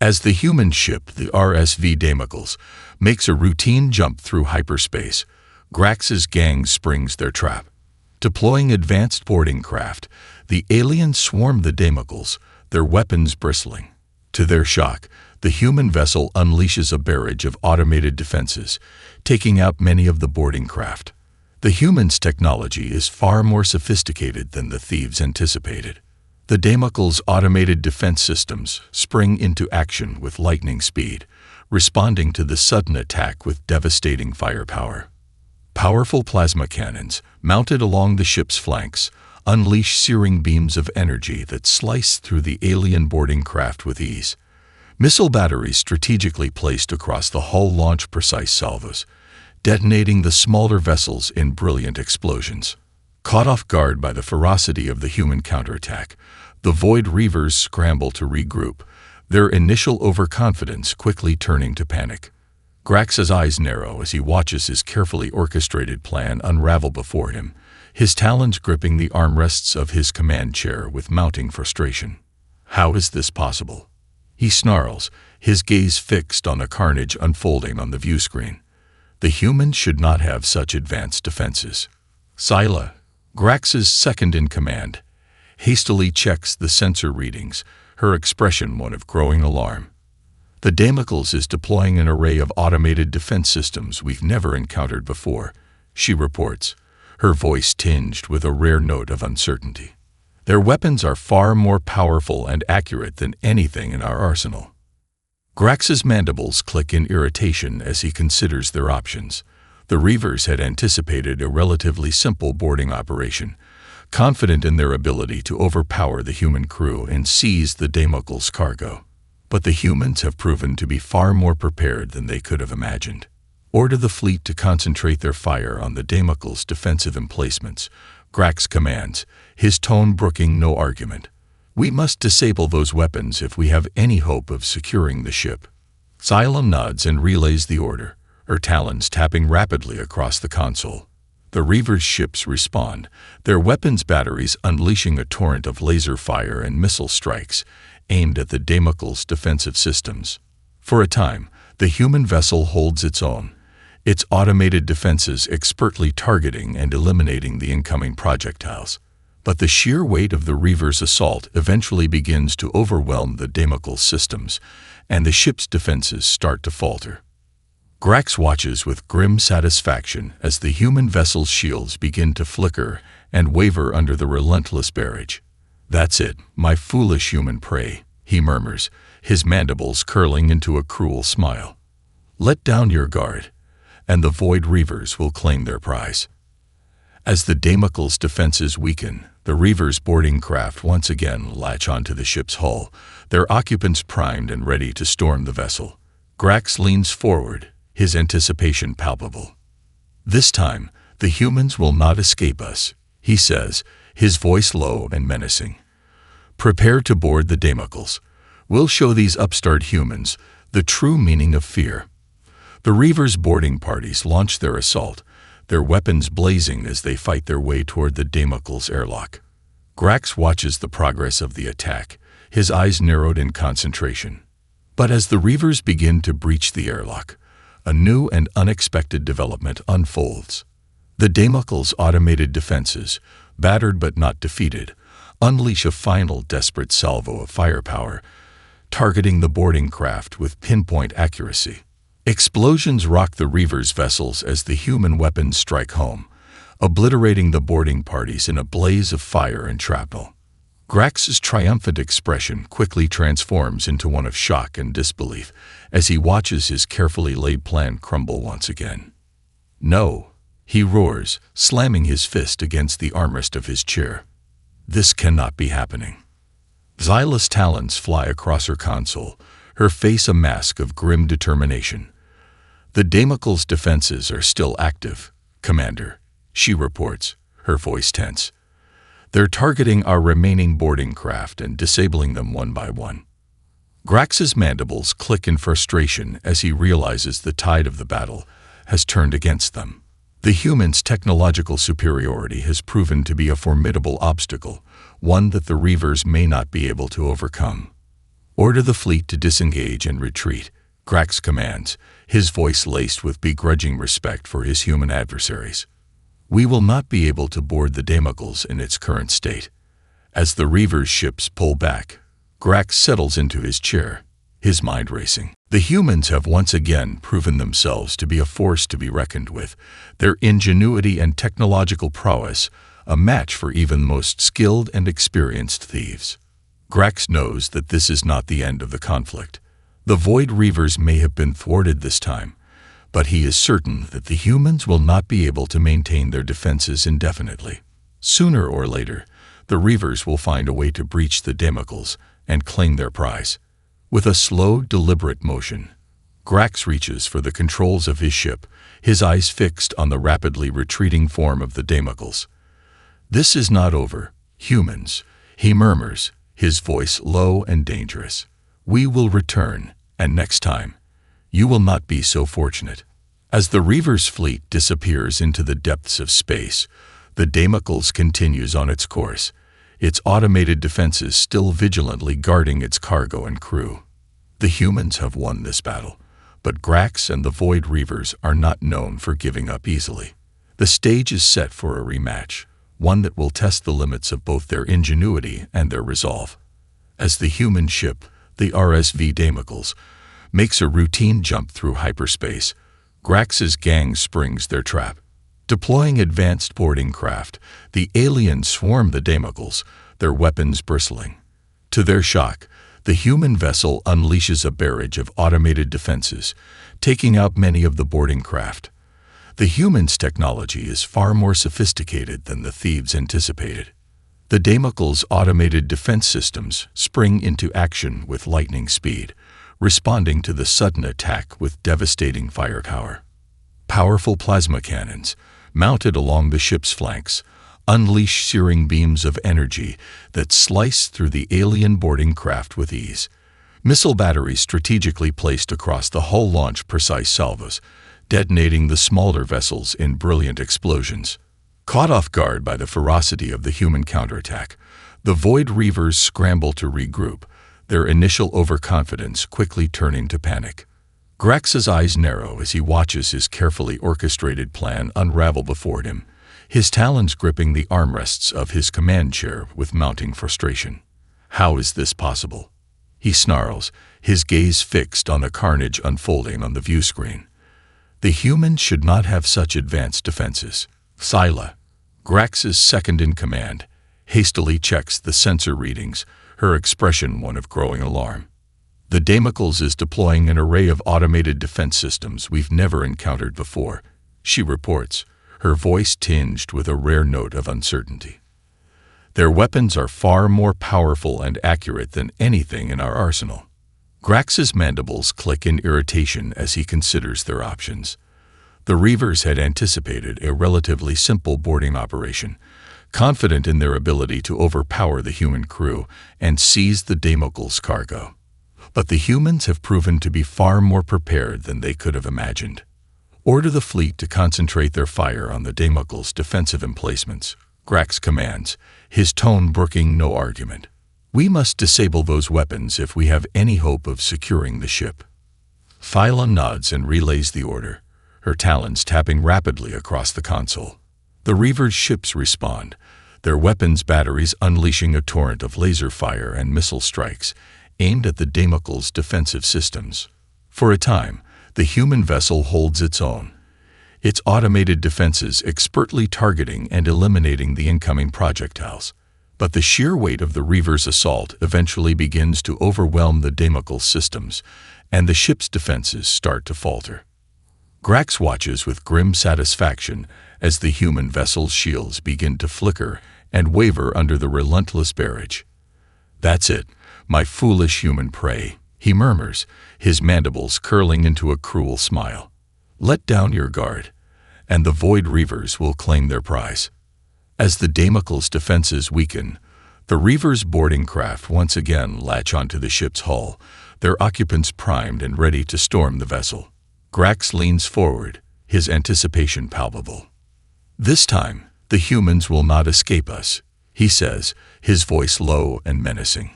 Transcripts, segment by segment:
As the human ship, the RSV Damocles, makes a routine jump through hyperspace, Grax's gang springs their trap. Deploying advanced boarding craft, the aliens swarm the Damocles, their weapons bristling. To their shock, the human vessel unleashes a barrage of automated defenses, taking out many of the boarding craft. The humans' technology is far more sophisticated than the thieves anticipated. The Damocles' automated defense systems spring into action with lightning speed, responding to the sudden attack with devastating firepower. Powerful plasma cannons, mounted along the ship's flanks, unleash searing beams of energy that slice through the alien boarding craft with ease. Missile batteries strategically placed across the hull launch precise salvos, detonating the smaller vessels in brilliant explosions. Caught off guard by the ferocity of the human counterattack, the Void Reavers scramble to regroup, their initial overconfidence quickly turning to panic. Grax's eyes narrow as he watches his carefully orchestrated plan unravel before him, his talons gripping the armrests of his command chair with mounting frustration. How is this possible? He snarls, his gaze fixed on the carnage unfolding on the viewscreen. The humans should not have such advanced defenses. Scylla, Grax's second-in-command, hastily checks the sensor readings, her expression one of growing alarm. The Damocles is deploying an array of automated defense systems we've never encountered before, she reports, her voice tinged with a rare note of uncertainty. Their weapons are far more powerful and accurate than anything in our arsenal. Grax's mandibles click in irritation as he considers their options. The Reavers had anticipated a relatively simple boarding operation, confident in their ability to overpower the human crew and seize the Damocles' cargo. But the humans have proven to be far more prepared than they could have imagined. Order the fleet to concentrate their fire on the Damocles' defensive emplacements, Grax commands, his tone brooking no argument. We must disable those weapons if we have any hope of securing the ship. Scylla nods and relays the order, her talons tapping rapidly across the console. The Reavers' ships respond, their weapons batteries unleashing a torrent of laser fire and missile strikes, aimed at the Damocles' defensive systems. For a time, the human vessel holds its own, its automated defenses expertly targeting and eliminating the incoming projectiles. But the sheer weight of the Reavers' assault eventually begins to overwhelm the Damocles' systems, and the ship's defenses start to falter. Grax watches with grim satisfaction as the human vessel's shields begin to flicker and waver under the relentless barrage. "That's it, my foolish human prey," he murmurs, his mandibles curling into a cruel smile. "Let down your guard, and the Void Reavers will claim their prize." As the Damocles' defenses weaken, the Reavers' boarding craft once again latch onto the ship's hull, their occupants primed and ready to storm the vessel. Grax leans forward, his anticipation palpable. "This time, the humans will not escape us," he says, his voice low and menacing. "Prepare to board the Damocles. We'll show these upstart humans the true meaning of fear." The Reavers' boarding parties launch their assault, their weapons blazing as they fight their way toward the Damocles' airlock. Grax watches the progress of the attack, his eyes narrowed in concentration. But as the Reavers begin to breach the airlock, a new and unexpected development unfolds. The Damocles' automated defenses, battered but not defeated, unleash a final desperate salvo of firepower, targeting the boarding craft with pinpoint accuracy. Explosions rock the Reavers' vessels as the human weapons strike home, obliterating the boarding parties in a blaze of fire and shrapnel. Grax's triumphant expression quickly transforms into one of shock and disbelief as he watches his carefully laid plan crumble once again. "No," he roars, slamming his fist against the armrest of his chair. "This cannot be happening." Scylla's talons fly across her console, her face a mask of grim determination. "The Damocles' defenses are still active, Commander," she reports, her voice tense. "They're targeting our remaining boarding craft and disabling them one by one." Grax's mandibles click in frustration as he realizes the tide of the battle has turned against them. The humans' technological superiority has proven to be a formidable obstacle, one that the Reavers may not be able to overcome. Order the fleet to disengage and retreat, Grax commands, his voice laced with begrudging respect for his human adversaries. We will not be able to board the Damocles in its current state. As the Reaver's ships pull back, Grax settles into his chair, his mind racing. The humans have once again proven themselves to be a force to be reckoned with, their ingenuity and technological prowess a match for even the most skilled and experienced thieves. Grax knows that this is not the end of the conflict. The Void Reavers may have been thwarted this time, but he is certain that the humans will not be able to maintain their defenses indefinitely. Sooner or later, the Reavers will find a way to breach the Damocles and claim their prize. With a slow, deliberate motion, Grax reaches for the controls of his ship, his eyes fixed on the rapidly retreating form of the Damocles. "This is not over, humans," he murmurs, his voice low and dangerous. "We will return, and next time, you will not be so fortunate." As the Reaver's fleet disappears into the depths of space, the Damocles continues on its course, its automated defenses still vigilantly guarding its cargo and crew. The humans have won this battle, but Grax and the Void Reavers are not known for giving up easily. The stage is set for a rematch, one that will test the limits of both their ingenuity and their resolve. As the human ship, the RSV Damocles, makes a routine jump through hyperspace, Grax's gang springs their trap. Deploying advanced boarding craft, the aliens swarm the Damocles, their weapons bristling. To their shock, the human vessel unleashes a barrage of automated defenses, taking out many of the boarding craft. The humans' technology is far more sophisticated than the thieves anticipated. The Damocles' automated defense systems spring into action with lightning speed, responding to the sudden attack with devastating firepower. Powerful plasma cannons, mounted along the ship's flanks, unleash searing beams of energy that slice through the alien boarding craft with ease. Missile batteries strategically placed across the hull launch precise salvos, detonating the smaller vessels in brilliant explosions. Caught off guard by the ferocity of the human counterattack, the Void Reavers scramble to regroup, their initial overconfidence quickly turning to panic. Grax's eyes narrow as he watches his carefully orchestrated plan unravel before him, his talons gripping the armrests of his command chair with mounting frustration. How is this possible? He snarls, his gaze fixed on the carnage unfolding on the view screen. The humans should not have such advanced defenses. Scylla, Grax's second-in-command, hastily checks the sensor readings, her expression one of growing alarm. The Damocles is deploying an array of automated defense systems we've never encountered before, she reports, her voice tinged with a rare note of uncertainty. Their weapons are far more powerful and accurate than anything in our arsenal. Grax's mandibles click in irritation as he considers their options. The Reavers had anticipated a relatively simple boarding operation, confident in their ability to overpower the human crew and seize the Damocles' cargo. But the humans have proven to be far more prepared than they could have imagined. Order the fleet to concentrate their fire on the Damocles' defensive emplacements, Grax commands, his tone brooking no argument. We must disable those weapons if we have any hope of securing the ship. Phyla nods and relays the order, her talons tapping rapidly across the console. The Reavers' ships respond, their weapons batteries unleashing a torrent of laser fire and missile strikes aimed at the Damocles' defensive systems. For a time, the human vessel holds its own, its automated defenses expertly targeting and eliminating the incoming projectiles. But the sheer weight of the Reavers' assault eventually begins to overwhelm the Damocles' systems, and the ship's defenses start to falter. Grax watches with grim satisfaction as the human vessel's shields begin to flicker and waver under the relentless barrage. "That's it, my foolish human prey," he murmurs, his mandibles curling into a cruel smile. "Let down your guard, and the Void Reavers will claim their prize." As the Damocles' defenses weaken, the Reavers' boarding craft once again latch onto the ship's hull, their occupants primed and ready to storm the vessel. Grax leans forward, his anticipation palpable. "This time, the humans will not escape us," he says, his voice low and menacing.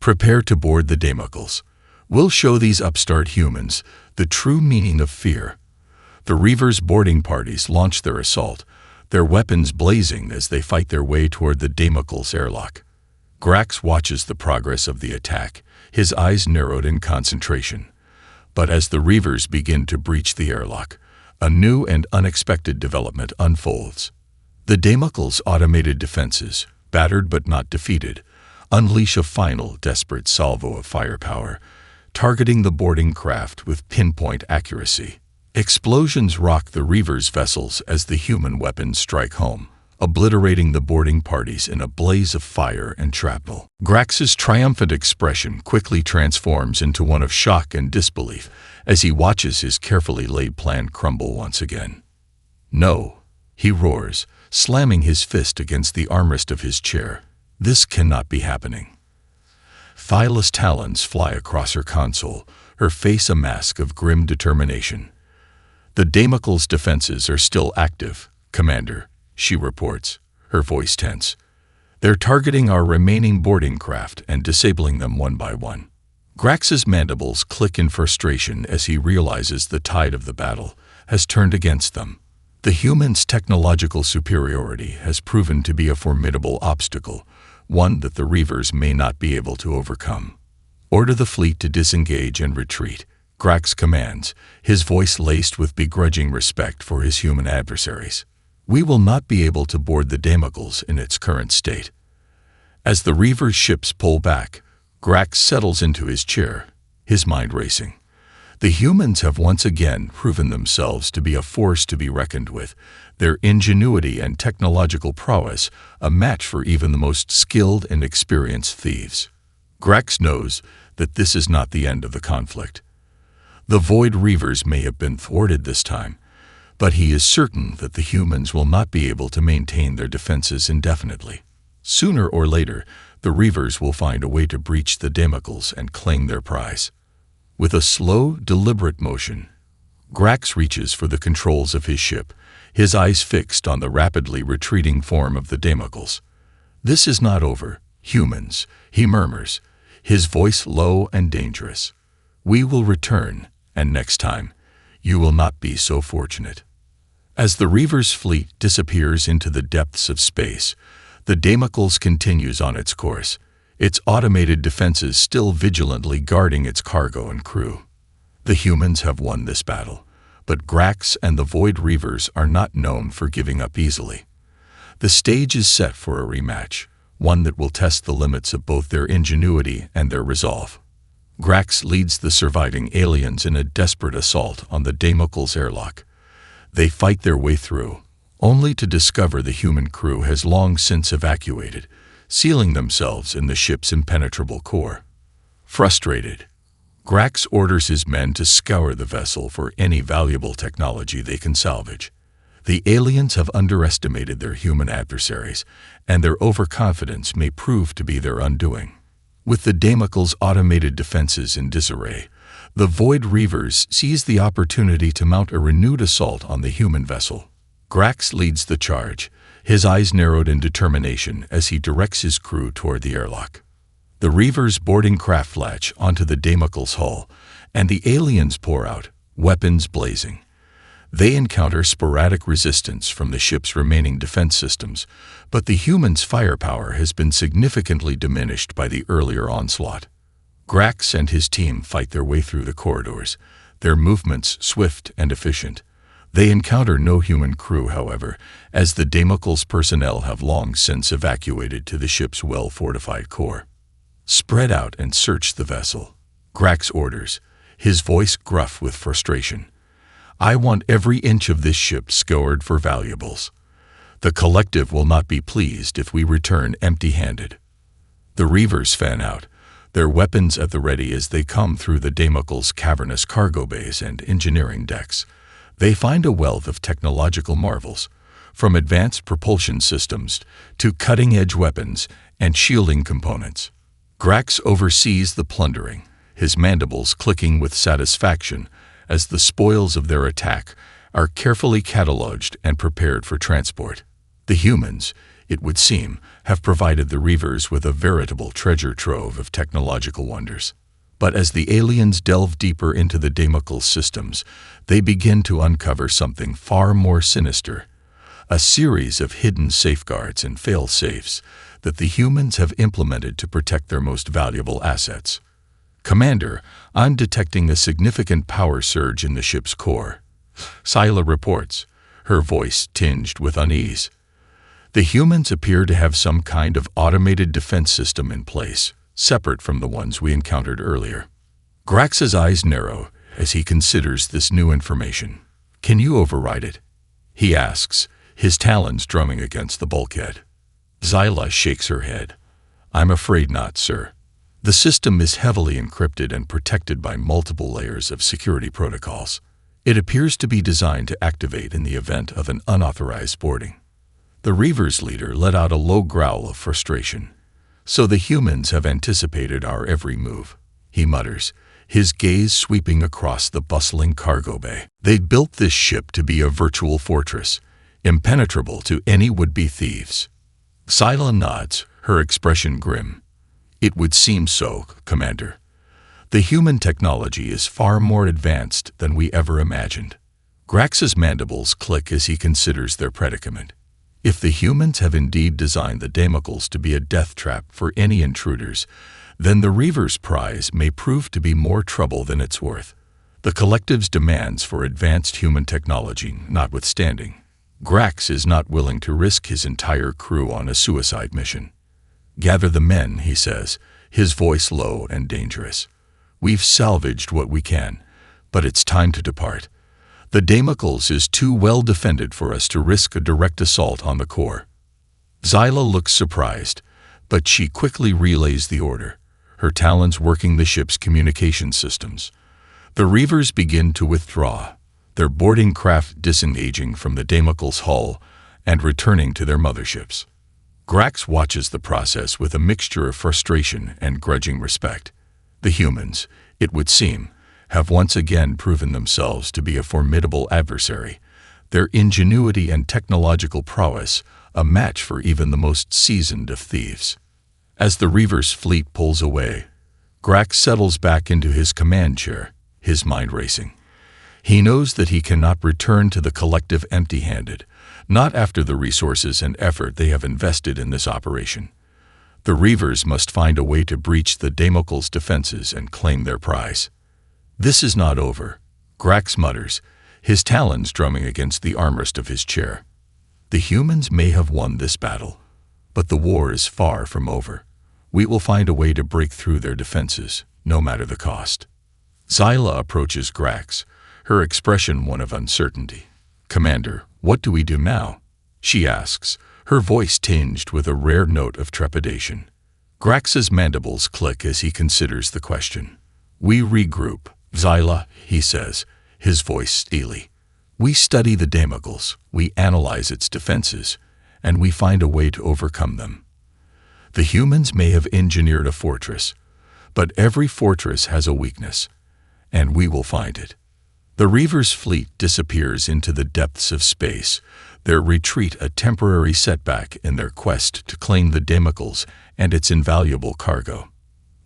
Prepare to board the Damocles. We'll show these upstart humans the true meaning of fear. The Reavers' boarding parties launch their assault, their weapons blazing as they fight their way toward the Damocles airlock. Grax watches the progress of the attack, his eyes narrowed in concentration. But as the Reavers begin to breach the airlock, a new and unexpected development unfolds. The Damocles' automated defenses, battered but not defeated, unleash a final, desperate salvo of firepower, targeting the boarding craft with pinpoint accuracy. Explosions rock the Reavers' vessels as the human weapons strike home, obliterating the boarding parties in a blaze of fire and shrapnel. Grax's triumphant expression quickly transforms into one of shock and disbelief as he watches his carefully laid plan crumble once again. "No," he roars, slamming his fist against the armrest of his chair. "This cannot be happening." Thylus talons fly across her console, her face a mask of grim determination. "The Damocles' defenses are still active, Commander," she reports, her voice tense. "They're targeting our remaining boarding craft and disabling them one by one." Grax's mandibles click in frustration as he realizes the tide of the battle has turned against them. The humans' technological superiority has proven to be a formidable obstacle, one that the Reavers may not be able to overcome. "Order the fleet to disengage and retreat," Grax commands, his voice laced with begrudging respect for his human adversaries. "We will not be able to board the Damocles in its current state." As the Reavers' ships pull back, Grax settles into his chair, his mind racing. The humans have once again proven themselves to be a force to be reckoned with, their ingenuity and technological prowess a match for even the most skilled and experienced thieves. Grax knows that this is not the end of the conflict. The Void Reavers may have been thwarted this time, but he is certain that the humans will not be able to maintain their defenses indefinitely. Sooner or later, the Reavers will find a way to breach the Damocles and claim their prize. With a slow, deliberate motion, Grax reaches for the controls of his ship, his eyes fixed on the rapidly retreating form of the Damocles. "This is not over, humans," he murmurs, his voice low and dangerous. "We will return, and next time, you will not be so fortunate." As the Reavers' fleet disappears into the depths of space, the Damocles continues on its course, its automated defenses still vigilantly guarding its cargo and crew. The humans have won this battle, but Grax and the Void Reavers are not known for giving up easily. The stage is set for a rematch, one that will test the limits of both their ingenuity and their resolve. Grax leads the surviving aliens in a desperate assault on the Damocles airlock. They fight their way through, only to discover the human crew has long since evacuated, sealing themselves in the ship's impenetrable core. Frustrated, Grax orders his men to scour the vessel for any valuable technology they can salvage. The aliens have underestimated their human adversaries, and their overconfidence may prove to be their undoing. With the Damocles' automated defenses in disarray, the Void Reavers seize the opportunity to mount a renewed assault on the human vessel. Grax leads the charge, his eyes narrowed in determination as he directs his crew toward the airlock. The Reavers' boarding craft latch onto the Damocles' hull, and the aliens pour out, weapons blazing. They encounter sporadic resistance from the ship's remaining defense systems, but the humans' firepower has been significantly diminished by the earlier onslaught. Grax and his team fight their way through the corridors, their movements swift and efficient. They encounter no human crew, however, as the Damocles' personnel have long since evacuated to the ship's well-fortified core. "Spread out and search the vessel," Grax orders, his voice gruff with frustration. "I want every inch of this ship scoured for valuables. The collective will not be pleased if we return empty-handed." The Reavers fan out, their weapons at the ready as they come through the Damocles' cavernous cargo bays and engineering decks. They find a wealth of technological marvels, from advanced propulsion systems to cutting-edge weapons and shielding components. Grax oversees the plundering, his mandibles clicking with satisfaction as the spoils of their attack are carefully cataloged and prepared for transport. The humans, it would seem, have provided the Reavers with a veritable treasure trove of technological wonders. But as the aliens delve deeper into the Damocles systems, they begin to uncover something far more sinister, a series of hidden safeguards and fail-safes that the humans have implemented to protect their most valuable assets. Commander, I'm detecting a significant power surge in the ship's core, Scylla reports, her voice tinged with unease. The humans appear to have some kind of automated defense system in place, separate from the ones we encountered earlier. Grax's eyes narrow as he considers this new information. Can you override it? He asks, his talons drumming against the bulkhead. Scylla shakes her head. I'm afraid not, sir. The system is heavily encrypted and protected by multiple layers of security protocols. It appears to be designed to activate in the event of an unauthorized boarding. The Reavers' leader let out a low growl of frustration. So the humans have anticipated our every move, he mutters, his gaze sweeping across the bustling cargo bay. They'd built this ship to be a virtual fortress, impenetrable to any would-be thieves. Scylla nods, her expression grim. It would seem so, Commander. The human technology is far more advanced than we ever imagined. Grax's mandibles click as he considers their predicament. If the humans have indeed designed the Damocles to be a death trap for any intruders, then the Reavers' prize may prove to be more trouble than it's worth. The collective's demands for advanced human technology notwithstanding, Grax is not willing to risk his entire crew on a suicide mission. Gather the men, he says, his voice low and dangerous. We've salvaged what we can, but it's time to depart. The Damocles is too well defended for us to risk a direct assault on the core. Scylla looks surprised, but she quickly relays the order, her talons working the ship's communication systems. The Reavers begin to withdraw, their boarding craft disengaging from the Damocles' hull and returning to their motherships. Grax watches the process with a mixture of frustration and grudging respect. The humans, it would seem, have once again proven themselves to be a formidable adversary, their ingenuity and technological prowess a match for even the most seasoned of thieves. As the Reavers' fleet pulls away, Grax settles back into his command chair, his mind racing. He knows that he cannot return to the collective empty-handed, not after the resources and effort they have invested in this operation. The Reavers must find a way to breach the Damocles' defenses and claim their prize. This is not over, Grax mutters, his talons drumming against the armrest of his chair. The humans may have won this battle, but the war is far from over. We will find a way to break through their defenses, no matter the cost. Scylla approaches Grax, her expression one of uncertainty. Commander, what do we do now? She asks, her voice tinged with a rare note of trepidation. Grax's mandibles click as he considers the question. We regroup, Scylla, he says, his voice steely. We study the Damocles, we analyze its defenses, and we find a way to overcome them. The humans may have engineered a fortress, but every fortress has a weakness, and we will find it. The Reavers' fleet disappears into the depths of space, their retreat a temporary setback in their quest to claim the Damocles and its invaluable cargo.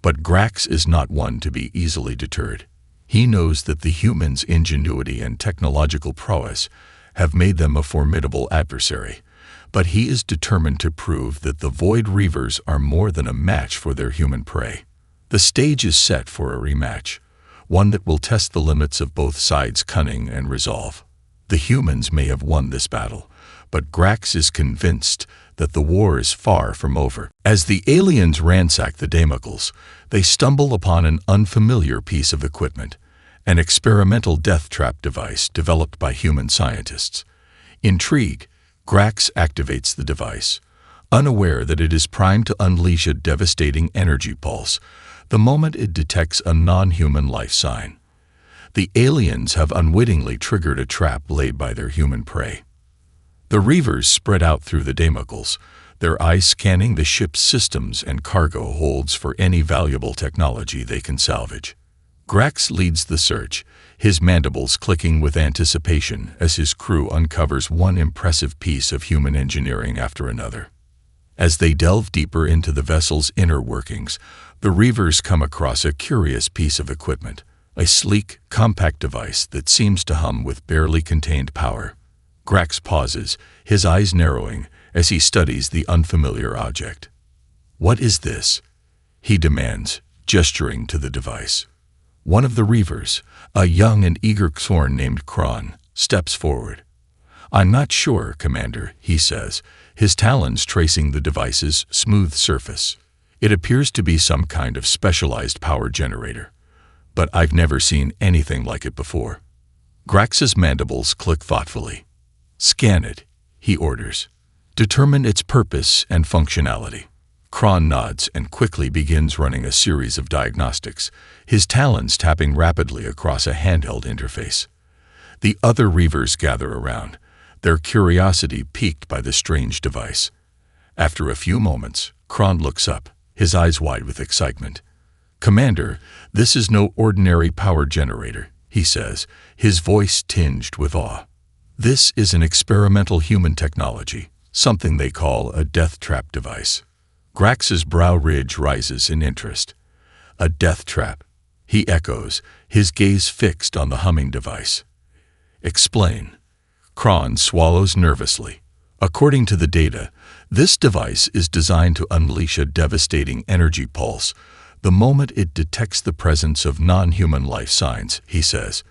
But Grax is not one to be easily deterred. He knows that the humans' ingenuity and technological prowess have made them a formidable adversary, but he is determined to prove that the Void Reavers are more than a match for their human prey. The stage is set for a rematch, one that will test the limits of both sides' cunning and resolve. The humans may have won this battle, but Grax is convinced that the war is far from over. As the aliens ransack the Damocles, they stumble upon an unfamiliar piece of equipment, an experimental death trap device developed by human scientists. Intrigued, Grax activates the device, unaware that it is primed to unleash a devastating energy pulse the moment it detects a non-human life sign. The aliens have unwittingly triggered a trap laid by their human prey. The Reavers spread out through the Damocles, their eyes scanning the ship's systems and cargo holds for any valuable technology they can salvage. Grax leads the search, his mandibles clicking with anticipation as his crew uncovers one impressive piece of human engineering after another. As they delve deeper into the vessel's inner workings, the Reavers come across a curious piece of equipment, a sleek, compact device that seems to hum with barely contained power. Grax pauses, his eyes narrowing as he studies the unfamiliar object. "What is this?" he demands, gesturing to the device. One of the Reavers, a young and eager Xorn named Kron, steps forward. "I'm not sure, Commander," he says, his talons tracing the device's smooth surface. "It appears to be some kind of specialized power generator, but I've never seen anything like it before." Grax's mandibles click thoughtfully. "Scan it," he orders. "Determine its purpose and functionality." Kron nods and quickly begins running a series of diagnostics, his talons tapping rapidly across a handheld interface. The other Reavers gather around, their curiosity piqued by the strange device. After a few moments, Kron looks up, his eyes wide with excitement. "Commander, this is no ordinary power generator," he says, his voice tinged with awe. "This is an experimental human technology, something they call a death trap device." Grax's brow ridge rises in interest. "A death trap," he echoes, his gaze fixed on the humming device. "Explain." Kron swallows nervously. "According to the data, this device is designed to unleash a devastating energy pulse the moment it detects the presence of non-human life signs," he says.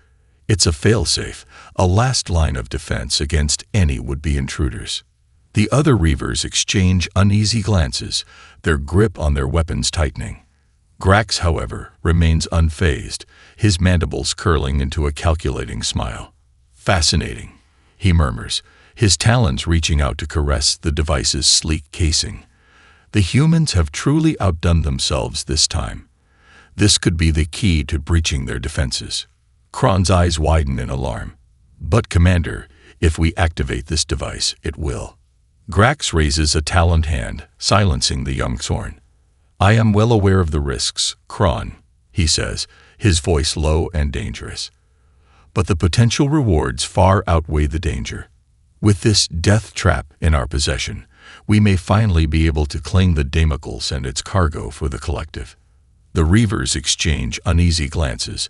"It's a failsafe, a last line of defense against any would-be intruders." The other Reavers exchange uneasy glances, their grip on their weapons tightening. Grax, however, remains unfazed, his mandibles curling into a calculating smile. "Fascinating," he murmurs, his talons reaching out to caress the device's sleek casing. "The humans have truly outdone themselves this time. This could be the key to breaching their defenses." Kron's eyes widen in alarm. "But, Commander, if we activate this device, it will." Grax raises a taloned hand, silencing the young Xorn. "I am well aware of the risks, Kron," he says, his voice low and dangerous. "But the potential rewards far outweigh the danger. With this death trap in our possession, we may finally be able to claim the Damocles and its cargo for the collective." The Reavers exchange uneasy glances,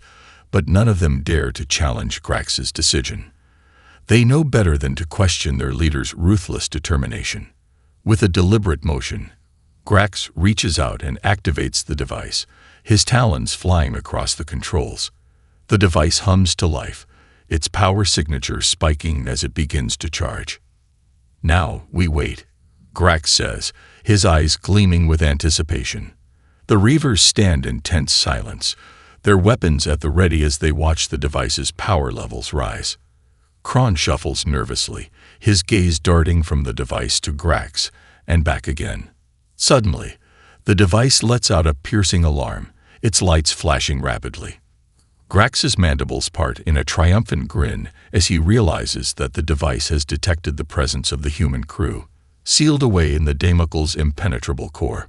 but none of them dare to challenge Grax's decision. They know better than to question their leader's ruthless determination. With a deliberate motion, Grax reaches out and activates the device, his talons flying across the controls. The device hums to life, its power signature spiking as it begins to charge. "Now we wait," Grax says, his eyes gleaming with anticipation. The Reavers stand in tense silence, their weapons at the ready as they watch the device's power levels rise. Kron shuffles nervously, his gaze darting from the device to Grax and back again. Suddenly, the device lets out a piercing alarm, its lights flashing rapidly. Grax's mandibles part in a triumphant grin as he realizes that the device has detected the presence of the human crew, sealed away in the Damocle's impenetrable core.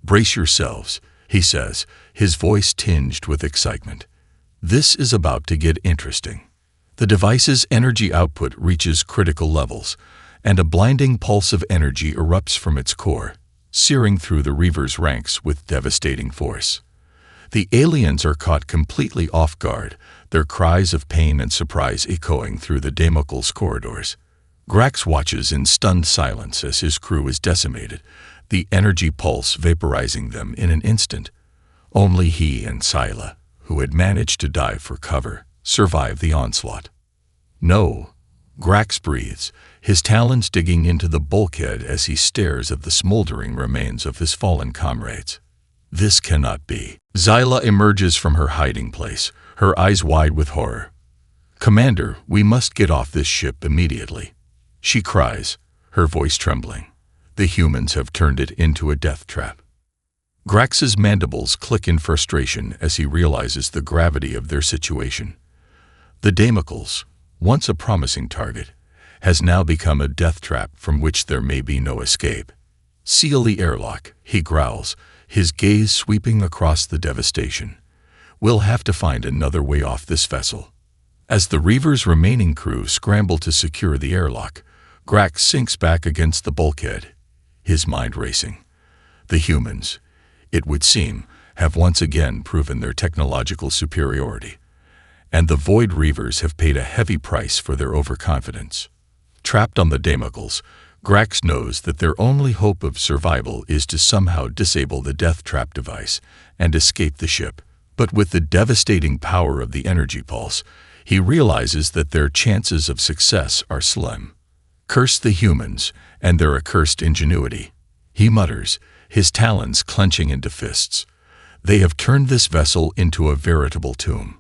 "Brace yourselves," he says, his voice tinged with excitement. "This is about to get interesting." The device's energy output reaches critical levels, and a blinding pulse of energy erupts from its core, searing through the Reavers' ranks with devastating force. The aliens are caught completely off guard, their cries of pain and surprise echoing through the Damocles corridors. Grax watches in stunned silence as his crew is decimated, the energy pulse vaporizing them in an instant. Only he and Scylla, who had managed to dive for cover, survive the onslaught. "No," Grax breathes, his talons digging into the bulkhead as he stares at the smoldering remains of his fallen comrades. "This cannot be." Scylla emerges from her hiding place, her eyes wide with horror. "Commander, we must get off this ship immediately," she cries, her voice trembling. "The humans have turned it into a death trap." Grax's mandibles click in frustration as he realizes the gravity of their situation. The Damocles, once a promising target, has now become a death trap from which there may be no escape. "Seal the airlock," he growls, his gaze sweeping across the devastation. "We'll have to find another way off this vessel." As the Reavers' remaining crew scramble to secure the airlock, Grax sinks back against the bulkhead. his mind racing. The humans, it would seem, have once again proven their technological superiority, and the Void Reavers have paid a heavy price for their overconfidence. Trapped on the Damocles, Grax knows that their only hope of survival is to somehow disable the death trap device and escape the ship. But with the devastating power of the energy pulse, he realizes that their chances of success are slim. Curse the humans and their accursed ingenuity, he mutters, his talons clenching into fists. They have turned this vessel into a veritable tomb.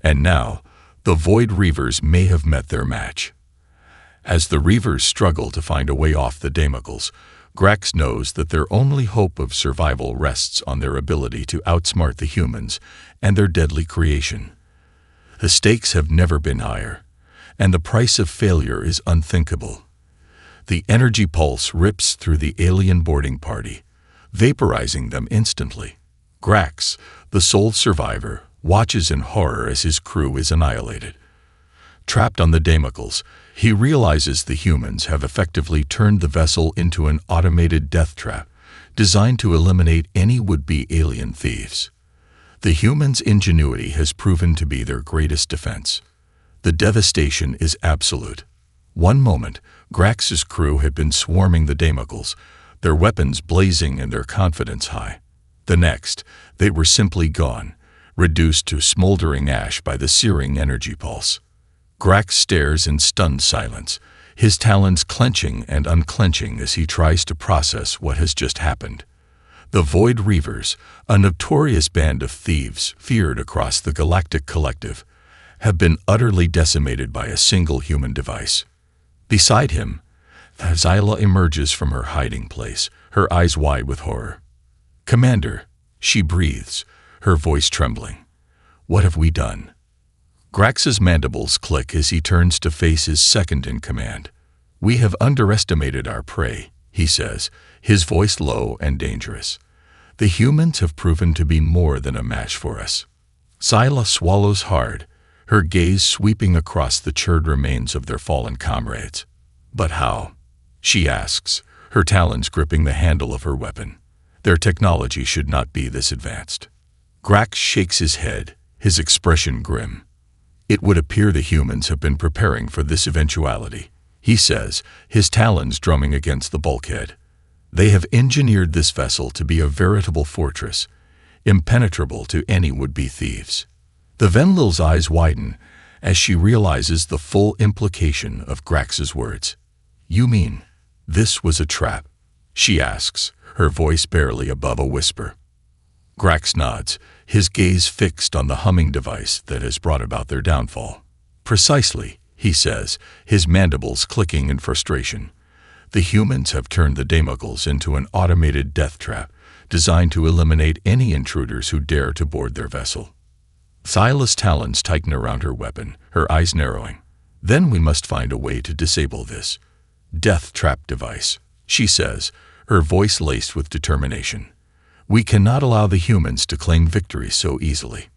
And now, the Void Reavers may have met their match. As the Reavers struggle to find a way off the Damocles, Grax knows that their only hope of survival rests on their ability to outsmart the humans and their deadly creation. The stakes have never been higher, and the price of failure is unthinkable. The energy pulse rips through the alien boarding party, vaporizing them instantly. Grax, the sole survivor, watches in horror as his crew is annihilated. Trapped on the Damocles, he realizes the humans have effectively turned the vessel into an automated death trap designed to eliminate any would-be alien thieves. The humans' ingenuity has proven to be their greatest defense. The devastation is absolute. One moment, Grax's crew had been swarming the Damocles, their weapons blazing and their confidence high. The next, they were simply gone, reduced to smoldering ash by the searing energy pulse. Grax stares in stunned silence, his talons clenching and unclenching as he tries to process what has just happened. The Void Reavers, a notorious band of thieves feared across the Galactic Collective, have been utterly decimated by a single human device. Beside him, Zyla emerges from her hiding place, her eyes wide with horror. "Commander," she breathes, her voice trembling. "What have we done?" Grax's mandibles click as he turns to face his second-in-command. "We have underestimated our prey," he says, his voice low and dangerous. "The humans have proven to be more than a match for us." Zyla swallows hard, her gaze sweeping across the charred remains of their fallen comrades. "But how?" she asks, her talons gripping the handle of her weapon. "Their technology should not be this advanced." Grax shakes his head, his expression grim. "It would appear the humans have been preparing for this eventuality," he says, his talons drumming against the bulkhead. "They have engineered this vessel to be a veritable fortress, impenetrable to any would-be thieves." The Venlil's eyes widen as she realizes the full implication of Grax's words. "You mean this was a trap?" she asks, her voice barely above a whisper. Grax nods, his gaze fixed on the humming device that has brought about their downfall. "Precisely," he says, his mandibles clicking in frustration. "The humans have turned the Damocles into an automated death trap designed to eliminate any intruders who dare to board their vessel." Zyla's talons tighten around her weapon, her eyes narrowing. "Then we must find a way to disable this death trap device," she says, her voice laced with determination. "We cannot allow the humans to claim victory so easily."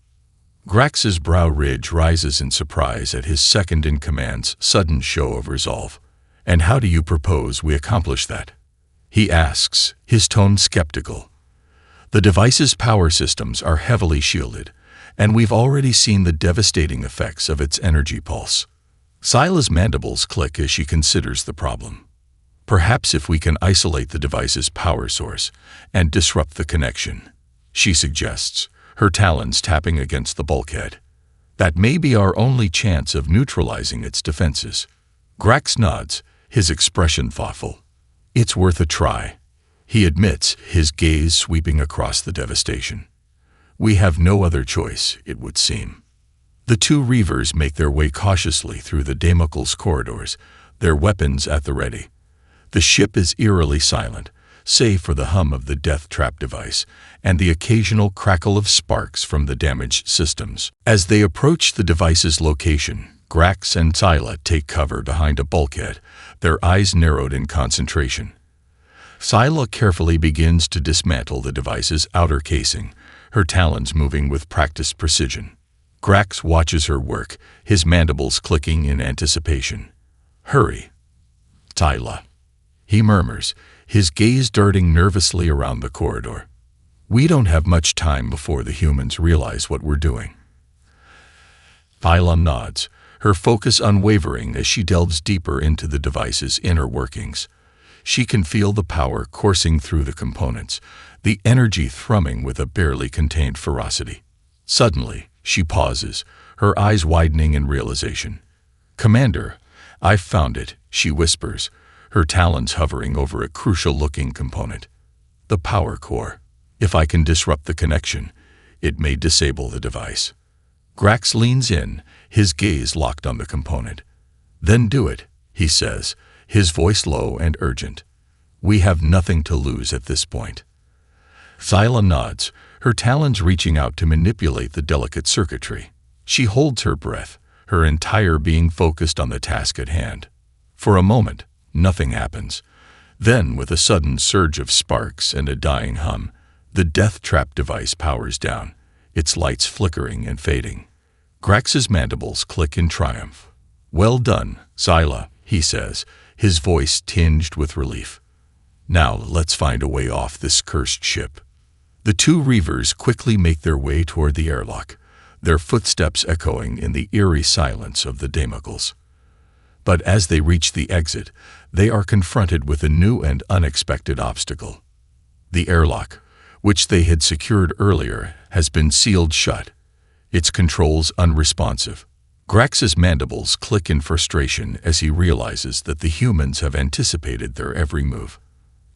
Grax's brow ridge rises in surprise at his second-in-command's sudden show of resolve. "And how do you propose we accomplish that?" he asks, his tone skeptical. "The device's power systems are heavily shielded, and we've already seen the devastating effects of its energy pulse." Zyla's mandibles click as she considers the problem. "Perhaps if we can isolate the device's power source and disrupt the connection," she suggests, her talons tapping against the bulkhead. "That may be our only chance of neutralizing its defenses." Grax nods, his expression thoughtful. "It's worth a try," he admits, his gaze sweeping across the devastation. "We have no other choice, it would seem." The two Reavers make their way cautiously through the Damocles corridors, their weapons at the ready. The ship is eerily silent, save for the hum of the death trap device and the occasional crackle of sparks from the damaged systems. As they approach the device's location, Grax and Zyla take cover behind a bulkhead, their eyes narrowed in concentration. Zyla carefully begins to dismantle the device's outer casing, her talons moving with practiced precision. Grax watches her work, his mandibles clicking in anticipation. "Hurry, Zyla," he murmurs, his gaze darting nervously around the corridor. We don't have much time before the humans realize what we're doing. Thyla nods, her focus unwavering as she delves deeper into the device's inner workings. She can feel the power coursing through the components, the energy thrumming with a barely contained ferocity. Suddenly, she pauses, her eyes widening in realization. "Commander, I've found it," she whispers, her talons hovering over a crucial-looking component. "The power core. If I can disrupt the connection, it may disable the device." Grax leans in, his gaze locked on the component. "Then do it," he says, his voice low and urgent. "We have nothing to lose at this point." Thyla nods, her talons reaching out to manipulate the delicate circuitry. She holds her breath, her entire being focused on the task at hand. For a moment, nothing happens. Then, with a sudden surge of sparks and a dying hum, the death trap device powers down, its lights flickering and fading. Grax's mandibles click in triumph. "Well done, Thyla," he says, his voice tinged with relief. "Now let's find a way off this cursed ship." The two Reavers quickly make their way toward the airlock, their footsteps echoing in the eerie silence of the Damocles. But as they reach the exit, they are confronted with a new and unexpected obstacle. The airlock, which they had secured earlier, has been sealed shut, its controls unresponsive. Grax's mandibles click in frustration as he realizes that the humans have anticipated their every move.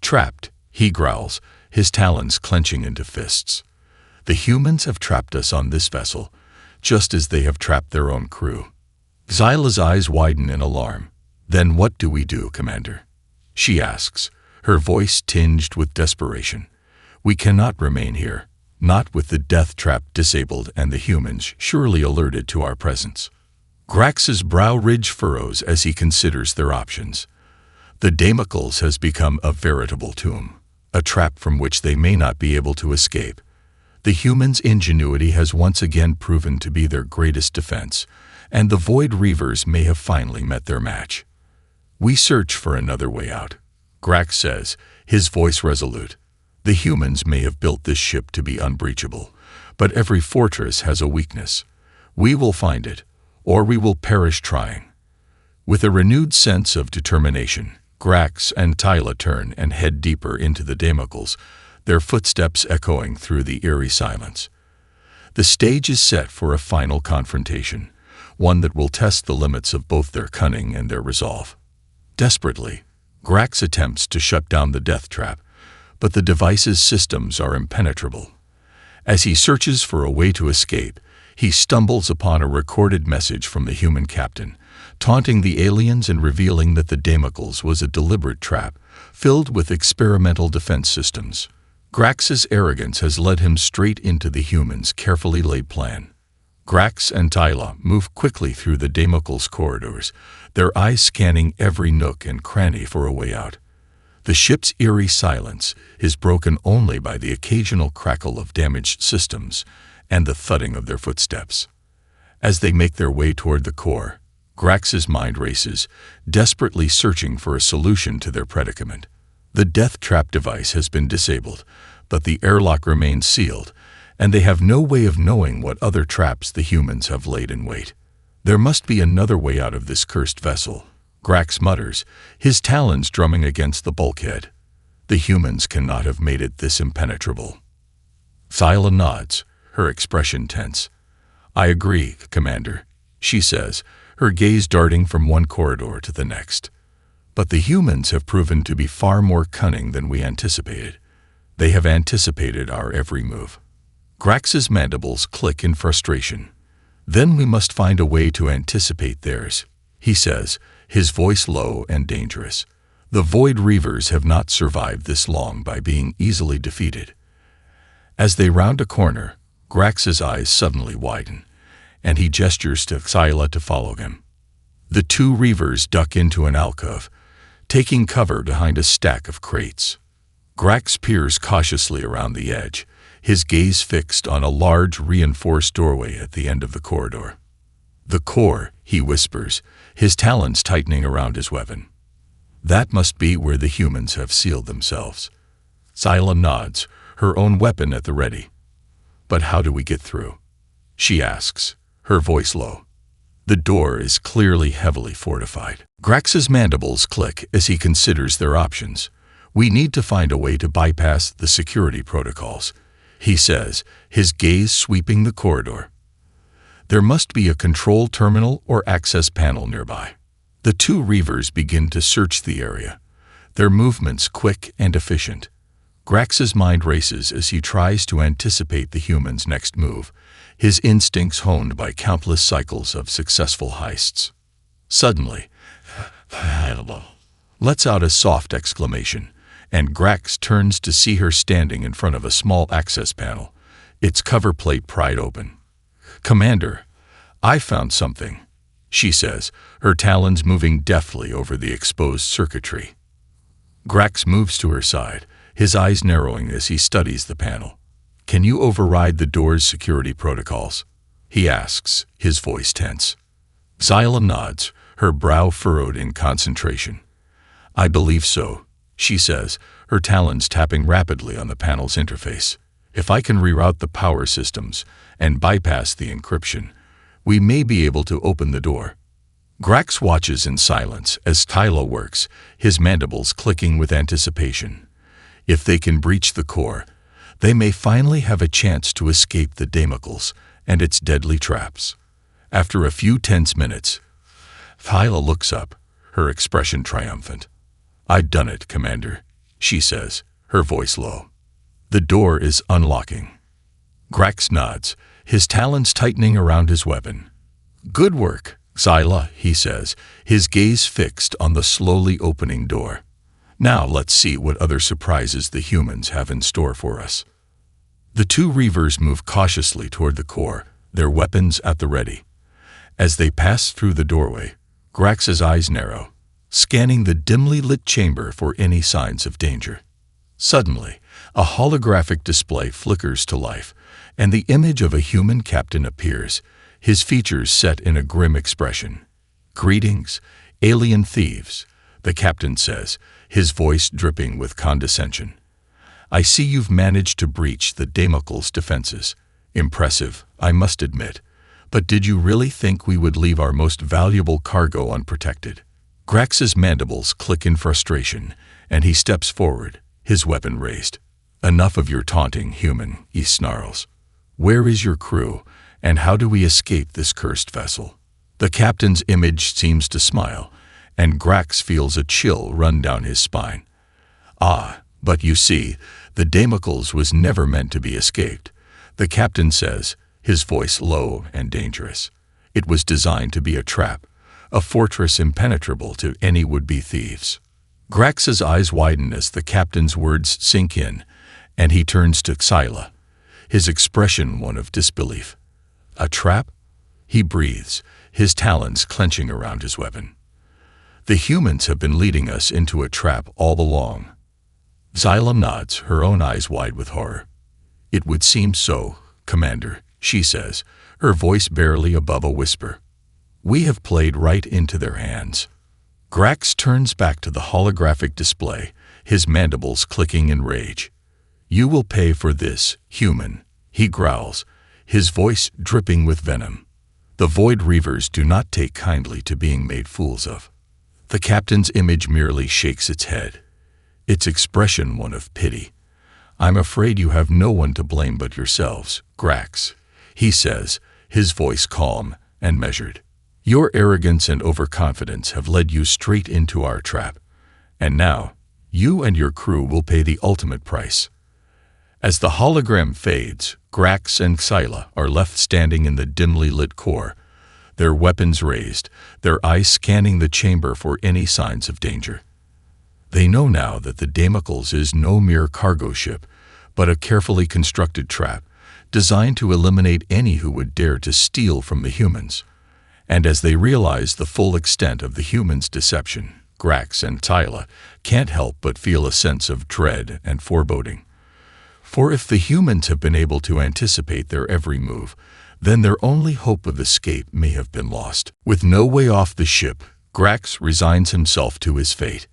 "Trapped," he growls, his talons clenching into fists. "The humans have trapped us on this vessel, just as they have trapped their own crew." Thyla's eyes widen in alarm. "Then what do we do, Commander?" she asks, her voice tinged with desperation. "We cannot remain here, not with the death trap disabled and the humans surely alerted to our presence." Grax's brow ridge furrows as he considers their options. The Damocles has become a veritable tomb, a trap from which they may not be able to escape. The humans' ingenuity has once again proven to be their greatest defense, and the Void Reavers may have finally met their match. "We search for another way out," Grax says, his voice resolute. "The humans may have built this ship to be unbreachable, but every fortress has a weakness. We will find it, or we will perish trying." With a renewed sense of determination, Grax and Thyla turn and head deeper into the Damocles, their footsteps echoing through the eerie silence. The stage is set for a final confrontation, one that will test the limits of both their cunning and their resolve. Desperately, Grax attempts to shut down the death trap, but the device's systems are impenetrable. As he searches for a way to escape, he stumbles upon a recorded message from the human captain, taunting the aliens and revealing that the Damocles was a deliberate trap, filled with experimental defense systems. Grax's arrogance has led him straight into the humans' carefully laid plan. Grax and Thyla move quickly through the Damocles corridors, their eyes scanning every nook and cranny for a way out. The ship's eerie silence is broken only by the occasional crackle of damaged systems and the thudding of their footsteps. As they make their way toward the core, Grax's mind races, desperately searching for a solution to their predicament. The death trap device has been disabled, but the airlock remains sealed, and they have no way of knowing what other traps the humans have laid in wait. "There must be another way out of this cursed vessel," Grax mutters, his talons drumming against the bulkhead. "The humans cannot have made it this impenetrable." Thyla nods, her expression tense. "I agree, Commander," she says, her gaze darting from one corridor to the next. "But the humans have proven to be far more cunning than we anticipated. They have anticipated our every move." Grax's mandibles click in frustration. "Then we must find a way to anticipate theirs," he says, his voice low and dangerous. "The Void Reavers have not survived this long by being easily defeated." As they round a corner, Grax's eyes suddenly widen, and he gestures to Thyla to follow him. The two Reavers duck into an alcove, taking cover behind a stack of crates. Grax peers cautiously around the edge, his gaze fixed on a large reinforced doorway at the end of the corridor. "The core," he whispers, his talons tightening around his weapon. That must be where the humans have sealed themselves. Scylla nods, her own weapon at the ready. But how do we get through? She asks, her voice low. The door is clearly heavily fortified. Grax's mandibles click as he considers their options. We need to find a way to bypass the security protocols, he says, his gaze sweeping the corridor. There must be a control terminal or access panel nearby. The two Reavers begin to search the area, their movements quick and efficient. Grax's mind races as he tries to anticipate the humans' next move, his instincts honed by countless cycles of successful heists. Suddenly, lets out a soft exclamation, and Grax turns to see her standing in front of a small access panel, its cover plate pried open. "Commander, I found something," she says, her talons moving deftly over the exposed circuitry. Grax moves to her side, his eyes narrowing as he studies the panel. "Can you override the door's security protocols?" he asks, his voice tense. Xyla nods, her brow furrowed in concentration. "I believe so," she says, her talons tapping rapidly on the panel's interface. "If I can reroute the power systems and bypass the encryption, we may be able to open the door." Grax watches in silence as Tylo works, his mandibles clicking with anticipation. If they can breach the core, they may finally have a chance to escape the Damocles and its deadly traps. After a few tense minutes, Tylo looks up, her expression triumphant. "I've done it, Commander," she says, her voice low. "The door is unlocking." Grax nods, his talons tightening around his weapon. "Good work, Xyla," he says, his gaze fixed on the slowly opening door. "Now let's see what other surprises the humans have in store for us." The two Reavers move cautiously toward the core, their weapons at the ready. As they pass through the doorway, Grax's eyes narrow, scanning the dimly lit chamber for any signs of danger. Suddenly, a holographic display flickers to life, and the image of a human captain appears, his features set in a grim expression. "Greetings, alien thieves," the captain says, his voice dripping with condescension. "I see you've managed to breach the Damocles' defenses. Impressive, I must admit. But did you really think we would leave our most valuable cargo unprotected?" Grax's mandibles click in frustration, and he steps forward, his weapon raised. "Enough of your taunting, human," he snarls. "Where is your crew, and how do we escape this cursed vessel?" The captain's image seems to smile, and Grax feels a chill run down his spine. "Ah, but you see, the Damocles was never meant to be escaped," the captain says, his voice low and dangerous. "It was designed to be a trap, a fortress impenetrable to any would-be thieves." Grax's eyes widen as the captain's words sink in, and he turns to Xyla, his expression one of disbelief. "A trap?" he breathes, his talons clenching around his weapon. "The humans have been leading us into a trap all along." Xyla nods, her own eyes wide with horror. "It would seem so, Commander," she says, her voice barely above a whisper. "We have played right into their hands." Grax turns back to the holographic display, his mandibles clicking in rage. "You will pay for this, human," he growls, his voice dripping with venom. The Void Reavers do not take kindly to being made fools of. The captain's image merely shakes its head, its expression one of pity. "I'm afraid you have no one to blame but yourselves, Grax," he says, his voice calm and measured. "Your arrogance and overconfidence have led you straight into our trap, and now you and your crew will pay the ultimate price." As the hologram fades, Grax and Xyla are left standing in the dimly lit core, their weapons raised, their eyes scanning the chamber for any signs of danger. They know now that the Damocles is no mere cargo ship, but a carefully constructed trap, designed to eliminate any who would dare to steal from the humans. And as they realize the full extent of the humans' deception, Grax and Xyla can't help but feel a sense of dread and foreboding. For if the humans have been able to anticipate their every move, then their only hope of escape may have been lost. With no way off the ship, Grax resigns himself to his fate.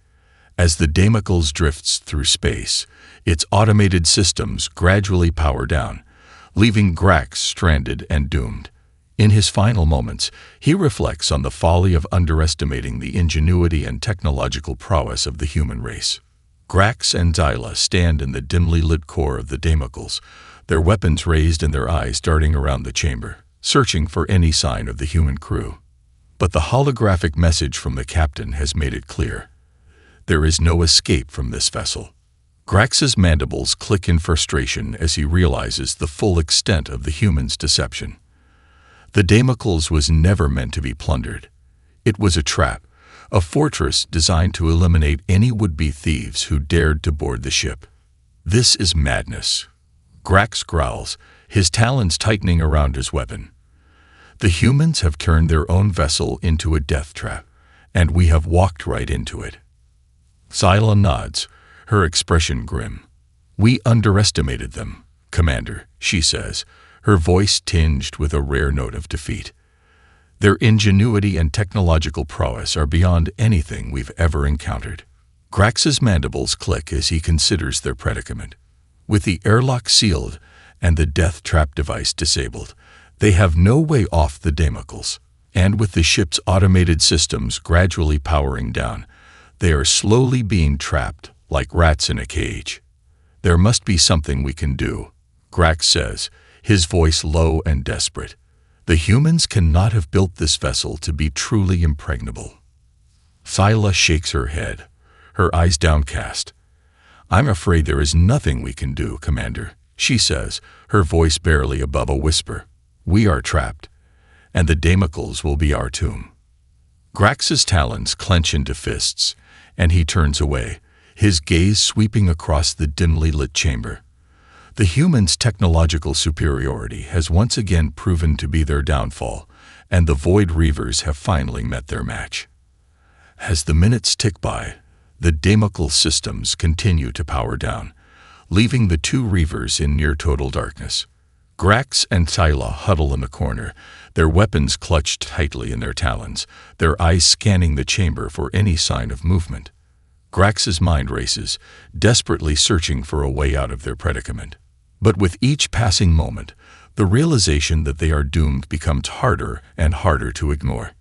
As the Damocles drifts through space, its automated systems gradually power down, leaving Grax stranded and doomed. In his final moments, he reflects on the folly of underestimating the ingenuity and technological prowess of the human race. Grax and Zyla stand in the dimly lit core of the Damocles, their weapons raised and their eyes darting around the chamber, searching for any sign of the human crew. But the holographic message from the captain has made it clear. There is no escape from this vessel. Grax's mandibles click in frustration as he realizes the full extent of the human's deception. The Damocles was never meant to be plundered. It was a trap, a fortress designed to eliminate any would-be thieves who dared to board the ship. This is madness. Grax growls, his talons tightening around his weapon. The humans have turned their own vessel into a death trap, and we have walked right into it. Zyla nods, her expression grim. We underestimated them, Commander, she says, her voice tinged with a rare note of defeat. Their ingenuity and technological prowess are beyond anything we've ever encountered. Grax's mandibles click as he considers their predicament. With the airlock sealed and the death trap device disabled, they have no way off the Damocles, and with the ship's automated systems gradually powering down, they are slowly being trapped like rats in a cage. There must be something we can do, Grax says, his voice low and desperate. The humans cannot have built this vessel to be truly impregnable. Zyla shakes her head, her eyes downcast. I'm afraid there is nothing we can do, Commander, she says, her voice barely above a whisper. We are trapped, and the Damocles will be our tomb. Grax's talons clench into fists, and he turns away, his gaze sweeping across the dimly lit chamber. The humans' technological superiority has once again proven to be their downfall, and the Void Reavers have finally met their match. As the minutes tick by, the Damocle systems continue to power down, leaving the two Reavers in near-total darkness. Grax and Zyla huddle in the corner, their weapons clutched tightly in their talons, their eyes scanning the chamber for any sign of movement. Grax's mind races, desperately searching for a way out of their predicament. But with each passing moment, the realization that they are doomed becomes harder and harder to ignore.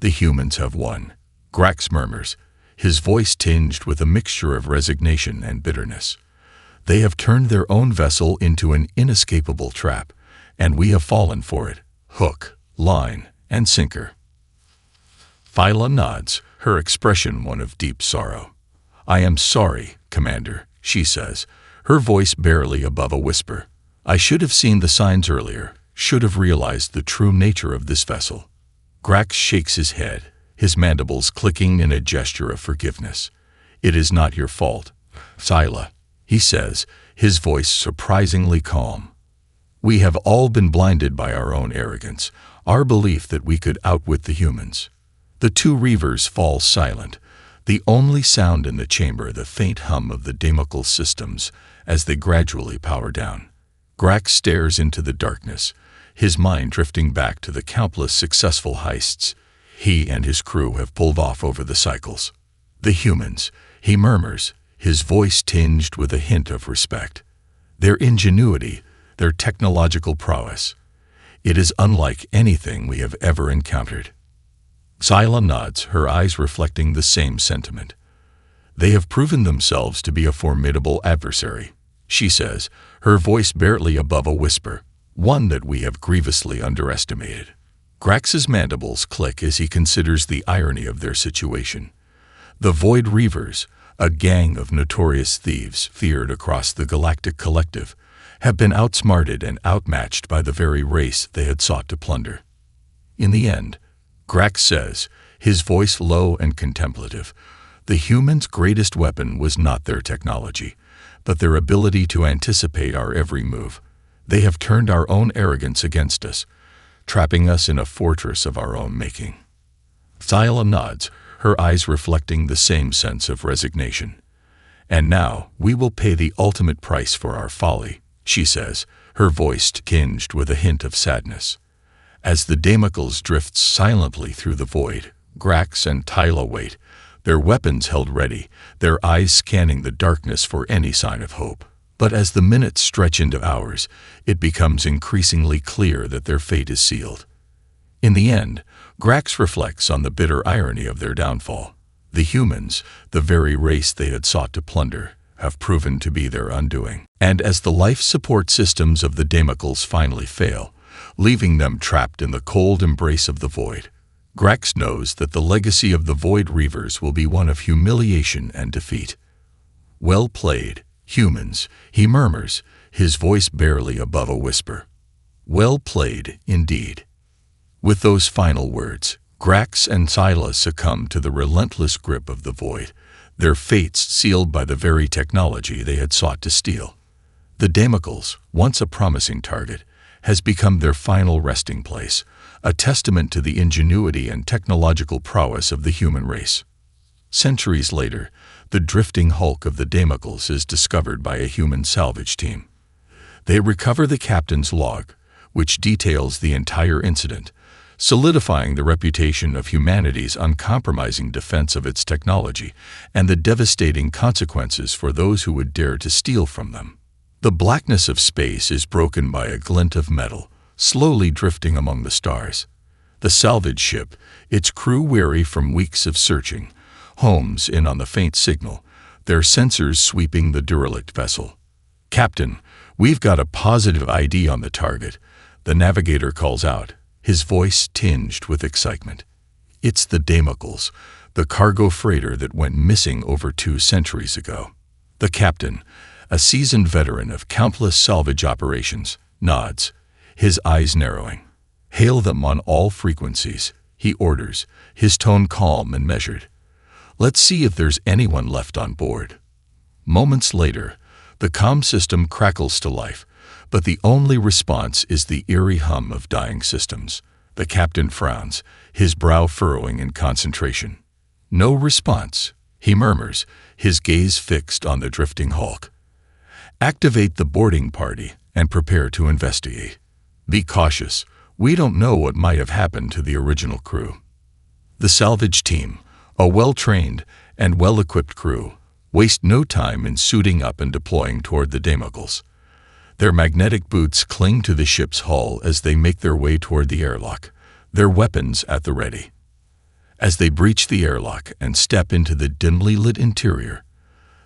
The humans have won, Grax murmurs, his voice tinged with a mixture of resignation and bitterness. They have turned their own vessel into an inescapable trap, and we have fallen for it, hook, line, and sinker. Zyla nods, her expression one of deep sorrow. I am sorry, Commander, she says, her voice barely above a whisper. I should have seen the signs earlier, should have realized the true nature of this vessel. Grax shakes his head, his mandibles clicking in a gesture of forgiveness. It is not your fault, Zyla, he says, his voice surprisingly calm. We have all been blinded by our own arrogance, our belief that we could outwit the humans. The two Reavers fall silent, the only sound in the chamber the faint hum of the Damocle systems as they gradually power down. Grax stares into the darkness, his mind drifting back to the countless successful heists he and his crew have pulled off over the cycles. The humans, he murmurs, his voice tinged with a hint of respect. Their ingenuity, their technological prowess. It is unlike anything we have ever encountered. Zyla nods, her eyes reflecting the same sentiment. They have proven themselves to be a formidable adversary, she says, her voice barely above a whisper, one that we have grievously underestimated. Grax's mandibles click as he considers the irony of their situation. The Void Reavers, a gang of notorious thieves feared across the Galactic Collective, have been outsmarted and outmatched by the very race they had sought to plunder. In the end, Grax says, his voice low and contemplative, the humans' greatest weapon was not their technology, but their ability to anticipate our every move. They have turned our own arrogance against us, trapping us in a fortress of our own making. Zyla nods, her eyes reflecting the same sense of resignation. And now we will pay the ultimate price for our folly, she says, her voice tinged with a hint of sadness. As the Damocles drifts silently through the void, Grax and Zyla wait, their weapons held ready, their eyes scanning the darkness for any sign of hope. But as the minutes stretch into hours, it becomes increasingly clear that their fate is sealed. In the end, Grax reflects on the bitter irony of their downfall. The humans, the very race they had sought to plunder, have proven to be their undoing. And as the life support systems of the Damocles finally fail, leaving them trapped in the cold embrace of the void, Grax knows that the legacy of the Void Reavers will be one of humiliation and defeat. "Well played, humans," he murmurs, his voice barely above a whisper. "Well played, indeed." With those final words, Grax and Scylla succumb to the relentless grip of the void, their fates sealed by the very technology they had sought to steal. The Damocles, once a promising target, has become their final resting place, a testament to the ingenuity and technological prowess of the human race. Centuries later, the drifting hulk of the Damocles is discovered by a human salvage team. They recover the captain's log, which details the entire incident, solidifying the reputation of humanity's uncompromising defense of its technology and the devastating consequences for those who would dare to steal from them. The blackness of space is broken by a glint of metal, slowly drifting among the stars. The salvage ship, its crew weary from weeks of searching, homes in on the faint signal, their sensors sweeping the derelict vessel. "Captain, we've got a positive ID on the target," the navigator calls out, his voice tinged with excitement. "It's the Damocles, the cargo freighter that went missing over 2 centuries ago." The captain, a seasoned veteran of countless salvage operations, nods, his eyes narrowing. "Hail them on all frequencies," he orders, his tone calm and measured. "Let's see if there's anyone left on board." Moments later, the comm system crackles to life, but the only response is the eerie hum of dying systems. The captain frowns, his brow furrowing in concentration. "No response," he murmurs, his gaze fixed on the drifting hulk. "Activate the boarding party and prepare to investigate. Be cautious, we don't know what might have happened to the original crew." The salvage team, a well-trained and well-equipped crew, waste no time in suiting up and deploying toward the Damocles. Their magnetic boots cling to the ship's hull as they make their way toward the airlock, their weapons at the ready. As they breach the airlock and step into the dimly lit interior,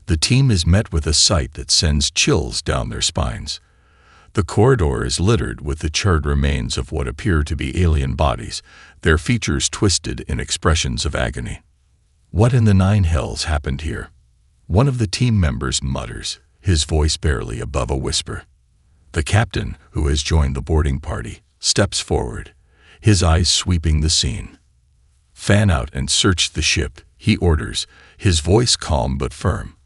the team is met with a sight that sends chills down their spines. The corridor is littered with the charred remains of what appear to be alien bodies, their features twisted in expressions of agony. "What in the 9 hells happened here?" one of the team members mutters, his voice barely above a whisper. The captain, who has joined the boarding party, steps forward, his eyes sweeping the scene. "Fan out and search the ship," he orders, his voice calm but firm.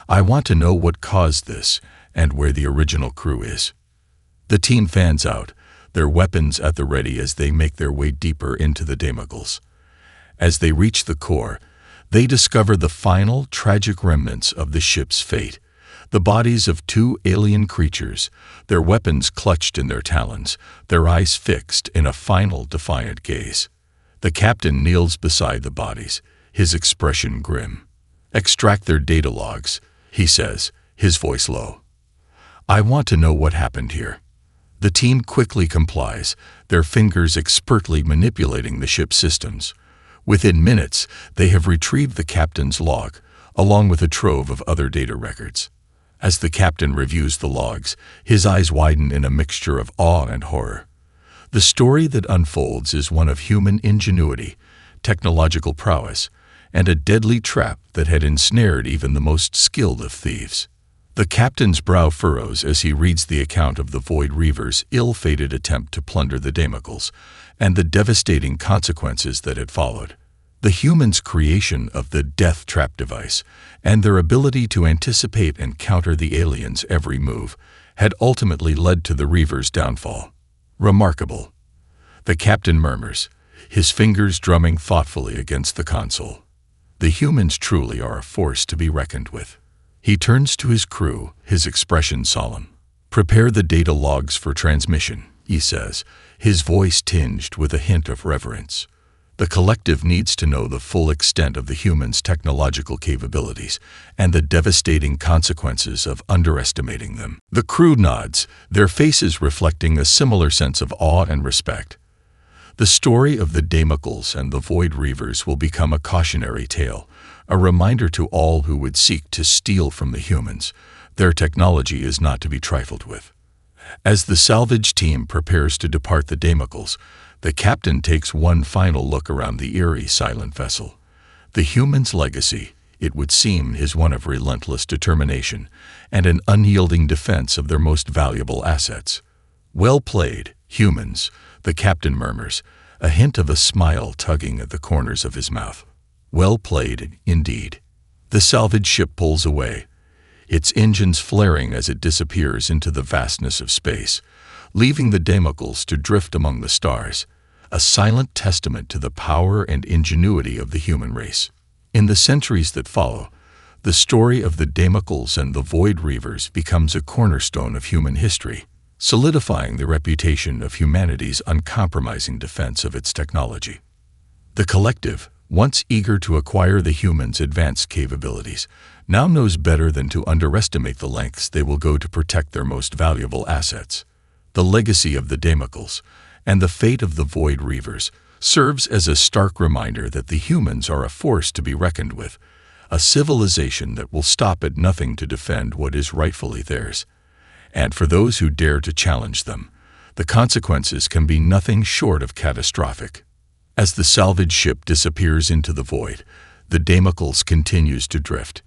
"I want to know what caused this and where the original crew is." The team fans out, their weapons at the ready as they make their way deeper into the Damocles. As they reach the core, they discover the final tragic remnants of the ship's fate, the bodies of 2 alien creatures, their weapons clutched in their talons, their eyes fixed in a final defiant gaze. The captain kneels beside the bodies, his expression grim. "Extract their data logs," he says, his voice low. "I want to know what happened here." The team quickly complies, their fingers expertly manipulating the ship's systems. Within minutes, they have retrieved the captain's log, along with a trove of other data records. As the captain reviews the logs, his eyes widen in a mixture of awe and horror. The story that unfolds is one of human ingenuity, technological prowess, and a deadly trap that had ensnared even the most skilled of thieves. The captain's brow furrows as he reads the account of the Void Reavers' ill-fated attempt to plunder the Damocles, and the devastating consequences that had followed. The humans' creation of the death trap device, and their ability to anticipate and counter the aliens' every move, had ultimately led to the Reavers' downfall. "Remarkable," the captain murmurs, his fingers drumming thoughtfully against the console. "The humans truly are a force to be reckoned with." He turns to his crew, his expression solemn. "Prepare the data logs for transmission," he says, his voice tinged with a hint of reverence. The collective needs to know the full extent of the humans' technological capabilities and the devastating consequences of underestimating them. The crew nods, their faces reflecting a similar sense of awe and respect. The story of the Damocles and the Void Reavers will become a cautionary tale, a reminder to all who would seek to steal from the humans. Their technology is not to be trifled with. As the salvage team prepares to depart the Damocles, the captain takes one final look around the eerie, silent vessel. The human's legacy, it would seem, is one of relentless determination and an unyielding defense of their most valuable assets. "Well played, humans," the captain murmurs, a hint of a smile tugging at the corners of his mouth. "Well played, indeed." The salvage ship pulls away, its engines flaring as it disappears into the vastness of space, leaving the Damocles to drift among the stars, a silent testament to the power and ingenuity of the human race. In the centuries that follow, the story of the Damocles and the Void Reavers becomes a cornerstone of human history, solidifying the reputation of humanity's uncompromising defense of its technology. The collective, once eager to acquire the humans' advanced capabilities, now knows better than to underestimate the lengths they will go to protect their most valuable assets. The legacy of the Damocles and the fate of the Void Reavers serves as a stark reminder that the humans are a force to be reckoned with, a civilization that will stop at nothing to defend what is rightfully theirs. And for those who dare to challenge them, the consequences can be nothing short of catastrophic. As the salvage ship disappears into the void, the Damocles continues to drift.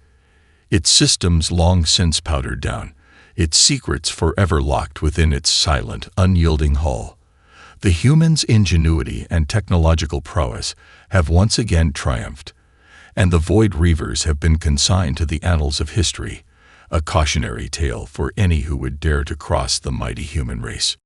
Its systems long since powdered down, its secrets forever locked within its silent, unyielding hull. The humans' ingenuity and technological prowess have once again triumphed, and the Void Reavers have been consigned to the annals of history, a cautionary tale for any who would dare to cross the mighty human race.